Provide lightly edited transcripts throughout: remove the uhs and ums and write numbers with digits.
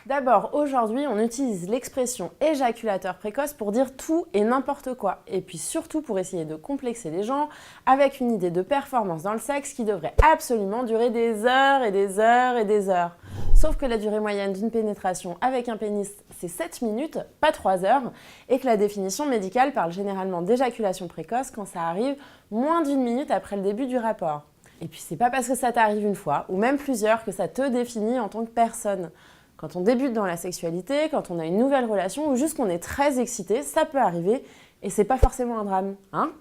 D'abord, aujourd'hui, on utilise l'expression éjaculateur précoce pour dire tout et n'importe quoi. Et puis surtout pour essayer de complexer les gens avec une idée de performance dans le sexe qui devrait absolument durer des heures et des heures et des heures. Sauf que la durée moyenne d'une pénétration avec un pénis, c'est 7 minutes, pas 3 heures, et que la définition médicale parle généralement d'éjaculation précoce quand ça arrive moins d'une minute après le début du rapport. Et puis c'est pas parce que ça t'arrive une fois, ou même plusieurs, que ça te définit en tant que personne. Quand on débute dans la sexualité, quand on a une nouvelle relation ou juste qu'on est très excité, ça peut arriver et c'est pas forcément un drame, hein?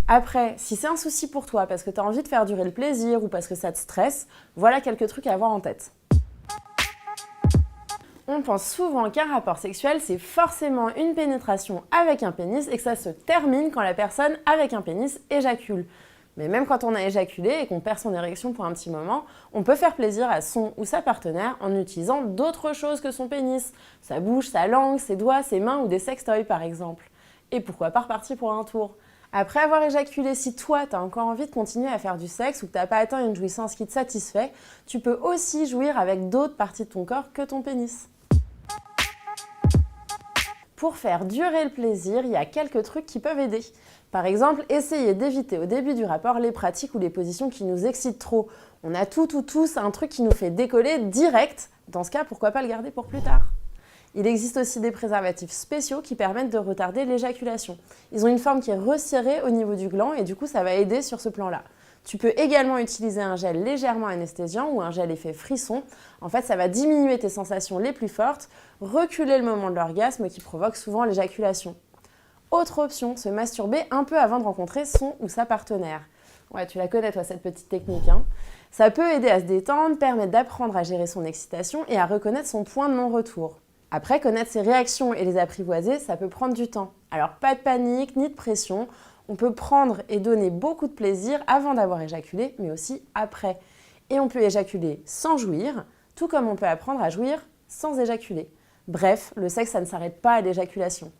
Après, si c'est un souci pour toi parce que tu as envie de faire durer le plaisir ou parce que ça te stresse, voilà quelques trucs à avoir en tête. On pense souvent qu'un rapport sexuel, c'est forcément une pénétration avec un pénis et que ça se termine quand la personne avec un pénis éjacule. Mais même quand on a éjaculé et qu'on perd son érection pour un petit moment, on peut faire plaisir à son ou sa partenaire en utilisant d'autres choses que son pénis. Sa bouche, sa langue, ses doigts, ses mains ou des sextoys par exemple. Et pourquoi pas repartir pour un tour? Après avoir éjaculé, si toi t'as encore envie de continuer à faire du sexe ou que t'as pas atteint une jouissance qui te satisfait, tu peux aussi jouir avec d'autres parties de ton corps que ton pénis. Pour faire durer le plaisir, il y a quelques trucs qui peuvent aider. Par exemple, essayez d'éviter au début du rapport les pratiques ou les positions qui nous excitent trop. On a tous un truc qui nous fait décoller direct. Dans ce cas, pourquoi pas le garder pour plus tard? Il existe aussi des préservatifs spéciaux qui permettent de retarder l'éjaculation. Ils ont une forme qui est resserrée au niveau du gland et du coup ça va aider sur ce plan-là. Tu peux également utiliser un gel légèrement anesthésiant ou un gel effet frisson. En fait, ça va diminuer tes sensations les plus fortes, reculer le moment de l'orgasme qui provoque souvent l'éjaculation. Autre option, se masturber un peu avant de rencontrer son ou sa partenaire. Ouais, tu la connais toi cette petite technique, hein. Ça peut aider à se détendre, permettre d'apprendre à gérer son excitation et à reconnaître son point de non-retour. Après, connaître ses réactions et les apprivoiser, ça peut prendre du temps. Alors pas de panique ni de pression, on peut prendre et donner beaucoup de plaisir avant d'avoir éjaculé, mais aussi après. Et on peut éjaculer sans jouir, tout comme on peut apprendre à jouir sans éjaculer. Bref, le sexe, ça ne s'arrête pas à l'éjaculation.